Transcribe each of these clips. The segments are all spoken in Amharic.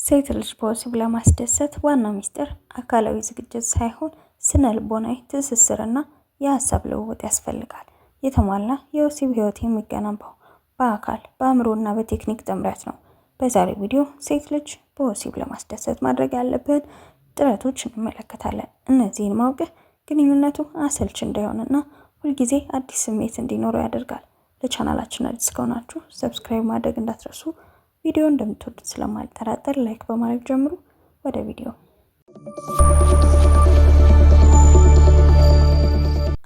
ሴት ልጅ በወሲብ ለማስደሰት ዋናው ሚስጥር አካላዊ ዝግጅት ሳይሆን ስነ ልቦናዊ ትስስርና የሀሳብ ልውውጥ ያስፈልጋል። የተሟላ የወሲብ ህይወት የሚገነባው በአካል በአእምሮና በቴክኒክ ጥምረት ነው። በዛሬው ቪዲዮ ሴት ልጅ በወሲብ ለማስደሰት ማድረግ ያለብን ጥረቶች እንመለከታለን። እነዚህን ማወቅ ግንኙነቱ አሰልች እንዳይሆንና ሁልጊዜ አዲስ ስሜት እንዲኖረው ያደርጋል። ለቻናላችን አዲስ ከሆናችሁ ሰብስክራይብ ማድረግ እንዳትረሱ። ቪዲዮ እንደምትወዱት ስለማልጠራጠር ላይክ በማድረግ ጀምሩ። ወደ ቪዲዮ።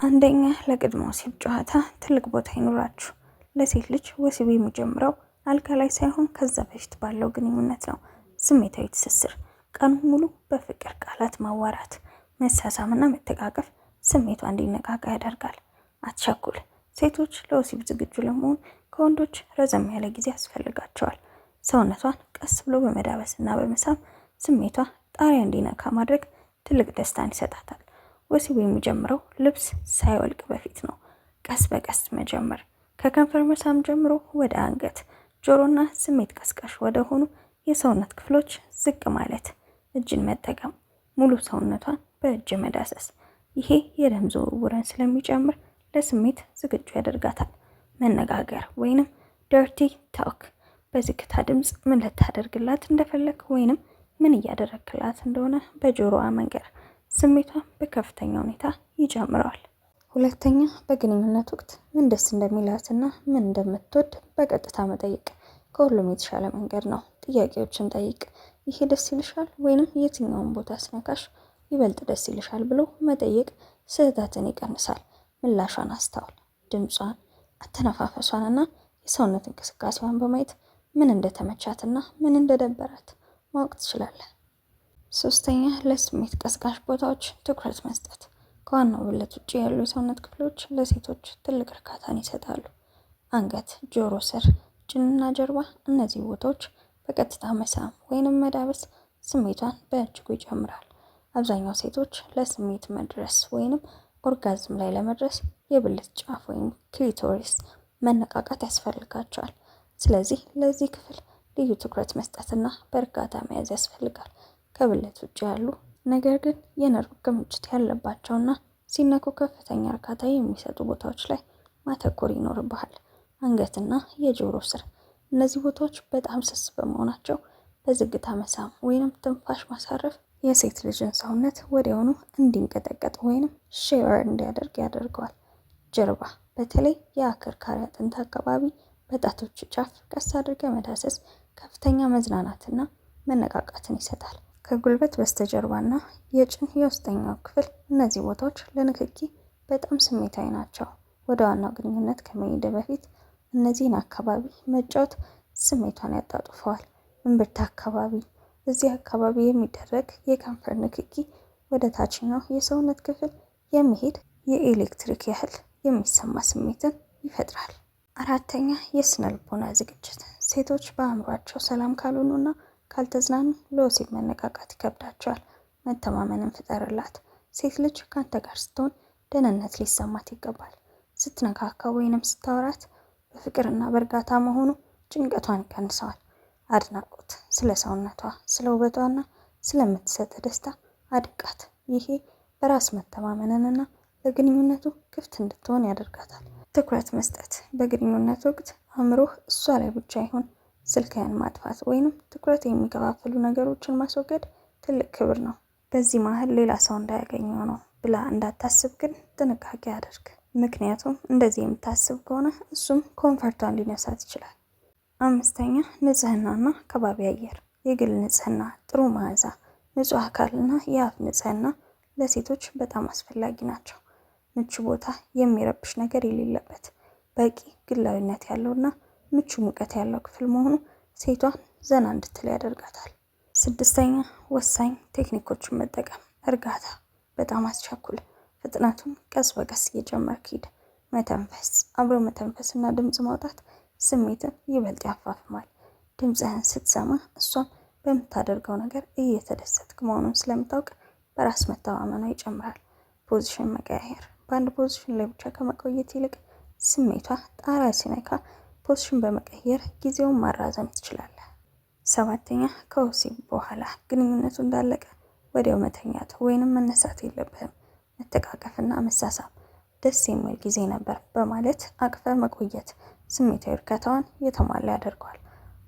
አንደኛ፣ ለቅድመ ወሲብ ጨዋታ ትልቅ ቦታ ይኑራችሁ። ለሴት ልጅ ወሲብ የሚጀምረው አልጋ ላይ ሳይሆን ከዛ በፊት ባለው ግንኙነት ነው። ስሜታዊ ትስስር፣ ቀኑን ሙሉ በፍቅር ቃላት ማዋራት፣ መሳሳምና መተቃቀፍ ስሜቷ እንዲነቃቃ ያደርጋል። አትቸኩል። ሴቶች ለወሲብ ዝግጁ ለመሆን ከወንዶች ረዘም ያለ ጊዜ ያስፈልጋቸዋል። ሰውነቷን ቀስ ብሎ በመዳበስና በመሳም ስሜቷ ጣሪያ እንዲነካ ማድረግ ትልቅ ደስታን ይሰጣታል። ወሲብ የሚጀምረው ልብስ ሳይወልቅ በፊት ነው። ቀስ በቀስ መጀመር፣ ከከንፈር መሳም ጀምሮ ወደ አንገት፣ ጆሮና ስሜት ቀስቃሽ ወደ ሆኑ የሰውነት ክፍሎች ዝቅ ማለት፣ እጅን መጠቀም፣ ሙሉ ሰውነቷን በእጅ መዳሰስ። ይሄ የደም ዝውውርን ስለሚጨምር ለስሜት ዝግጁ ያደርጋታል። መነጋገር ወይንም ዲርቲ ታክ፣ በዝግታ ድምፅ ምን ልታደርግላት እንደፈለግ ወይንም ምን እያደረግላት እንደሆነ በጆሮዋ መንገር ስሜቷን በከፍተኛ ሁኔታ ይጨምረዋል። ሁለተኛ፣ በግንኙነት ወቅት ምን ደስ እንደሚላትና ምን እንደምትወድ በቀጥታ መጠየቅ ከሁሉም የተሻለ መንገድ ነው። ጥያቄዎችን ጠይቅ። ይሄ ደስ ይልሻል ወይንም የትኛውን ቦታ ስነካሽ ይበልጥ ደስ ይልሻል ብሎ መጠየቅ ስህተትን ይቀንሳል። ምላሿን አስተውል። ድምጿን፣ አተነፋፈሷንና የሰውነት እንቅስቃሴዋን በማየት ምን እንደተመቻትና ምን እንደደበራት ማወቅ ትችላለህ። ሶስተኛ፣ ለስሜት ቀስቃሽ ቦታዎች ትኩረት መስጠት። ከዋናው ብልት ውጭ ያሉ የሰውነት ክፍሎች ለሴቶች ትልቅ እርካታን ይሰጣሉ። አንገት፣ ጆሮ ስር፣ ጭንና ጀርባ፣ እነዚህ ቦታዎች በቀጥታ መሳም ወይንም መዳበስ ስሜቷን በእጅጉ ይጨምራል። አብዛኛው ሴቶች ለስሜት መድረስ ወይንም ኦርጋዝም ላይ ለመድረስ የብልት ጫፍ ወይም ክሊቶሪስ መነቃቃት ያስፈልጋቸዋል። ስለዚህ ለዚህ ክፍል ልዩ ትኩረት መስጠትና በእርጋታ መያዝ ያስፈልጋል። ከብልት ውጭ ያሉ ነገር ግን የነርቭ ክምችት ያለባቸውና ሲነኩ ከፍተኛ እርካታ የሚሰጡ ቦታዎች ላይ ማተኮር ይኖርብሃል። አንገትና የጆሮ ስር፣ እነዚህ ቦታዎች በጣም ስስ በመሆናቸው በዝግታ መሳም ወይንም ትንፋሽ ማሳረፍ የሴት ልጅን ሰውነት ወዲያውኑ እንዲንቀጠቀጥ ወይንም ሼቨር እንዲያደርግ ያደርገዋል። ጀርባ፣ በተለይ የአከርካሪ አጥንት አካባቢ በጣቶች ጫፍ ቀስ አድርገ መዳሰስ ከፍተኛ መዝናናትና መነቃቃትን ይሰጣል። ከጉልበት በስተጀርባና የጭን የውስጠኛው ክፍል፣ እነዚህ ቦታዎች ለንክኪ በጣም ስሜታዊ ናቸው። ወደ ዋናው ግንኙነት ከመሄድ በፊት እነዚህን አካባቢ መጫወት ስሜቷን ያጣጥፈዋል። እምብርት አካባቢ፣ እዚህ አካባቢ የሚደረግ የከንፈር ንክኪ ወደ ታችኛው የሰውነት ክፍል የሚሄድ የኤሌክትሪክ ያህል የሚሰማ ስሜትን ይፈጥራል። አራተኛ፣ የስነ ልቦና ዝግጅት። ሴቶች በአእምሯቸው ሰላም ካልሆኑና ካልተዝናኑ ለወሲብ መነቃቃት ይከብዳቸዋል። መተማመንን ፍጠርላት። ሴት ልጅ ካንተ ጋር ስትሆን ደህንነት ሊሰማት ይገባል። ስትነካካ ወይንም ስታወራት በፍቅርና በእርጋታ መሆኑ ጭንቀቷን ይቀንሰዋል። አድናቆት፣ ስለ ሰውነቷ፣ ስለ ውበቷና ስለምትሰጥ ደስታ አድንቃት። ይሄ በራስ መተማመንንና ለግንኙነቱ ክፍት እንድትሆን ያደርጋታል። ትኩረት መስጠት፣ በግንኙነት ወቅት አእምሮህ እሷ ላይ ብቻ ይሁን። ስልክህን ማጥፋት ወይንም ትኩረት የሚከፋፍሉ ነገሮችን ማስወገድ ትልቅ ክብር ነው። በዚህ መሀል ሌላ ሰው እንዳያገኘው ነው ብላ እንዳታስብ ግን ጥንቃቄ አድርግ። ምክንያቱም እንደዚህ የምታስብ ከሆነ እሱም ኮንፈርቷን ሊነሳት ይችላል። አምስተኛ፣ ንጽህናና ከባቢ አየር። የግል ንጽህና፣ ጥሩ መዓዛ፣ ንጹህ አካልና የአፍ ንጽህና ለሴቶች በጣም አስፈላጊ ናቸው። ምቹ ቦታ፣ የሚረብሽ ነገር የሌለበት፣ በቂ ግላዊነት ያለውና ምቹ ሙቀት ያለው ክፍል መሆኑ ሴቷን ዘና እንድትል ያደርጋታል። ስድስተኛ፣ ወሳኝ ቴክኒኮችን መጠቀም። እርጋታ፣ በጣም አስቸኩል። ፍጥነቱን ቀስ በቀስ እየጨመርክ ሂድ። መተንፈስ፣ አብሮ መተንፈስና ድምፅ ማውጣት ስሜትን ይበልጥ ያፋፍማል። ድምፅህን ስትሰማ እሷም በምታደርገው ነገር እየተደሰትክ መሆኑን ስለምታውቅ በራስ መተማመኗ ይጨምራል። ፖዚሽን መቀያየር፣ በአንድ ፖዚሽን ላይ ብቻ ከመቆየት ይልቅ ስሜቷ ጣራ ሲነካ ፖዚሽን በመቀየር ጊዜውን ማራዘም ትችላለህ። 7ኛ ከወሲብ በኋላ ግንኙነቱ እንዳለቀ ወዲያው መተኛት ወይንም መነሳት የለብህም። መተቃቀፍና መሳሳብ ደስ የሚል ጊዜ ነበር በማለት አቅፈ መቆየት ስሜታዊ እርካታዋን የተሟላ ያደርገዋል።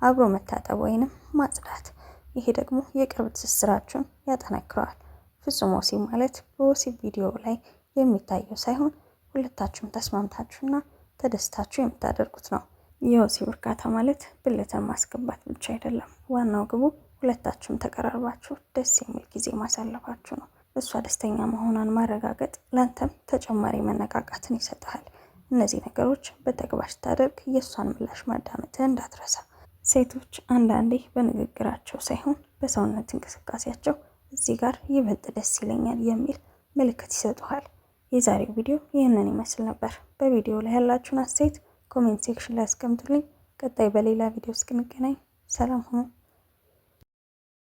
አብሮ መታጠብ ወይንም ማጽዳት፣ ይሄ ደግሞ የቅርብ ትስስራችሁን ያጠነክረዋል። ፍጹም ወሲብ ማለት በወሲብ ቪዲዮ ላይ የሚታየው ሳይሆን ሁለታችሁም ተስማምታችሁና ተደስታችሁ የምታደርጉት ነው። የወሲብ እርካታ ማለት ብልትን ማስገባት ብቻ አይደለም። ዋናው ግቡ ሁለታችሁም ተቀራርባችሁ ደስ የሚል ጊዜ ማሳለፋችሁ ነው። እሷ ደስተኛ መሆኗን ማረጋገጥ ላንተም ተጨማሪ መነቃቃትን ይሰጥሃል። እነዚህ ነገሮች በተግባር ስታደርግ የእሷን ምላሽ ማዳመጥህ እንዳትረሳ። ሴቶች አንዳንዴ በንግግራቸው ሳይሆን በሰውነት እንቅስቃሴያቸው እዚህ ጋር ይበልጥ ደስ ይለኛል የሚል ምልክት ይሰጡሃል። የዛሬው ቪዲዮ ይህንን ይመስል ነበር። በቪዲዮ ላይ ያላችሁን አስተያየት ኮሜንት ሴክሽን ላይ አስቀምጡልኝ። ቀጣይ በሌላ ቪዲዮ እስክንገናኝ ሰላም ሁኑ።